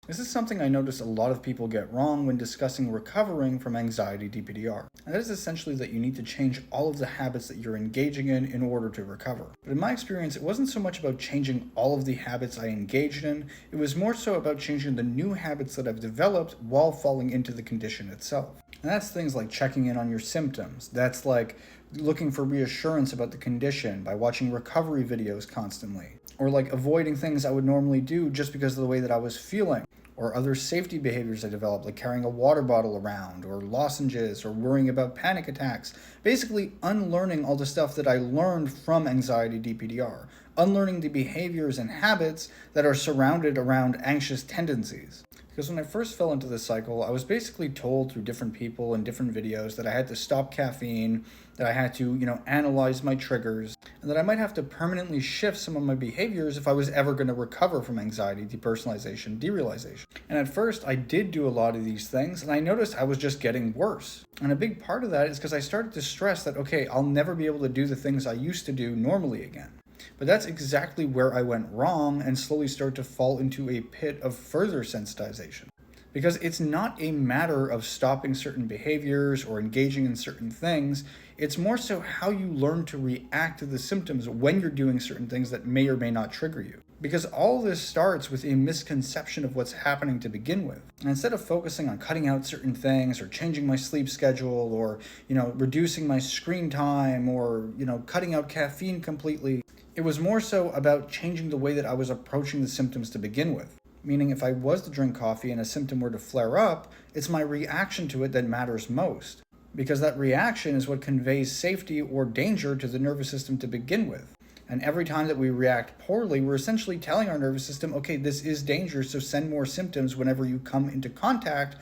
This is something I notice a lot of people get wrong when discussing recovering from anxiety DPDR. And that is essentially that you need to change all of the habits that you're engaging in order to recover. But in my experience, it wasn't so much about changing all of the habits I engaged in, it was more so about changing the new habits that I've developed while falling into the condition itself. And that's things like checking in on your symptoms. That's like looking for reassurance about the condition by watching recovery videos constantly. Or like avoiding things I would normally do just because of the way that I was feeling. Or other safety behaviors I developed, like carrying a water bottle around, or lozenges, or worrying about panic attacks. Basically, unlearning all the stuff that I learned from anxiety DPDR. Unlearning the behaviors and habits that are surrounded around anxious tendencies. Because when I first fell into this cycle, I was basically told through different people and different videos that I had to stop caffeine, that I had to, analyze my triggers, and that I might have to permanently shift some of my behaviors if I was ever going to recover from anxiety, depersonalization, derealization. And at first, I did do a lot of these things, and I noticed I was just getting worse. And a big part of that is because I started to stress that, okay, I'll never be able to do the things I used to do normally again. But that's exactly where I went wrong and slowly start to fall into a pit of further sensitization. Because it's not a matter of stopping certain behaviors or engaging in certain things, it's more so how you learn to react to the symptoms when you're doing certain things that may or may not trigger you. Because all this starts with a misconception of what's happening to begin with. And instead of focusing on cutting out certain things or changing my sleep schedule or, reducing my screen time or, cutting out caffeine completely, it was more so about changing the way that I was approaching the symptoms to begin with. Meaning if I was to drink coffee and a symptom were to flare up, it's my reaction to it that matters most. Because that reaction is what conveys safety or danger to the nervous system to begin with. And every time that we react poorly, we're essentially telling our nervous system, okay, this is dangerous, so send more symptoms whenever you come into contact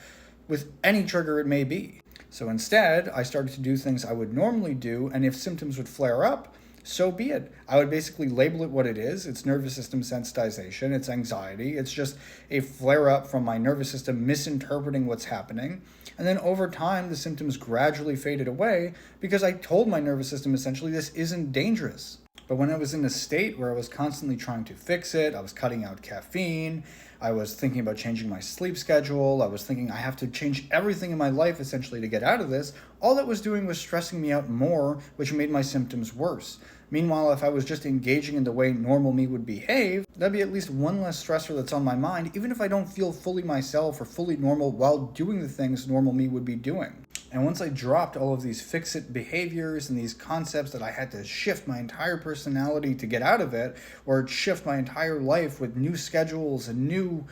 with any trigger it may be. So instead, I started to do things I would normally do, and if symptoms would flare up, so be it. I would basically label it what it is. It's nervous system sensitization. It's anxiety. It's just a flare up from my nervous system misinterpreting what's happening. And then over time, the symptoms gradually faded away because I told my nervous system essentially this isn't dangerous. But when I was in a state where I was constantly trying to fix it, I was cutting out caffeine, I was thinking about changing my sleep schedule, I was thinking I have to change everything in my life essentially to get out of this, all that was doing was stressing me out more, which made my symptoms worse. Meanwhile, if I was just engaging in the way normal me would behave, that'd be at least one less stressor that's on my mind, even if I don't feel fully myself or fully normal while doing the things normal me would be doing. And once I dropped all of these fix-it behaviors and these concepts that I had to shift my entire personality to get out of it, or shift my entire life with new schedules and new,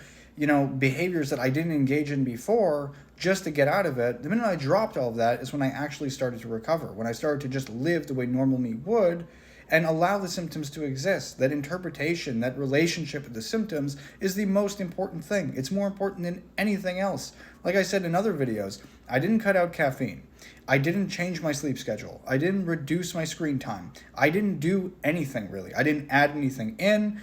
behaviors that I didn't engage in before just to get out of it, the minute I dropped all of that is when I actually started to recover, when I started to just live the way normal me would, and allow the symptoms to exist. That interpretation, that relationship with the symptoms is the most important thing. It's more important than anything else. Like I said in other videos, I didn't cut out caffeine. I didn't change my sleep schedule. I didn't reduce my screen time. I didn't do anything really. I didn't add anything in.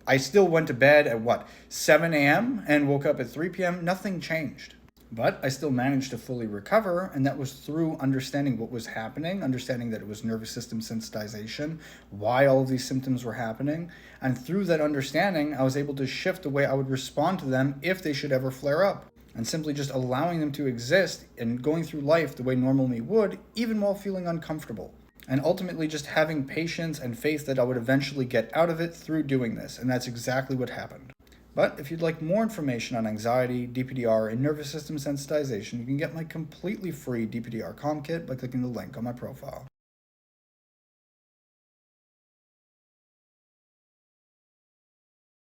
I still went to bed at 7 a.m. and woke up at 3 p.m. Nothing changed. But I still managed to fully recover, and that was through understanding what was happening, understanding that it was nervous system sensitization, why all of these symptoms were happening, and through that understanding, I was able to shift the way I would respond to them if they should ever flare up, and simply just allowing them to exist and going through life the way normal me would, even while feeling uncomfortable. And ultimately just having patience and faith that I would eventually get out of it through doing this, and that's exactly what happened. But if you'd like more information on anxiety, DPDR, and nervous system sensitization, you can get my completely free DPDR Calm Kit by clicking the link on my profile.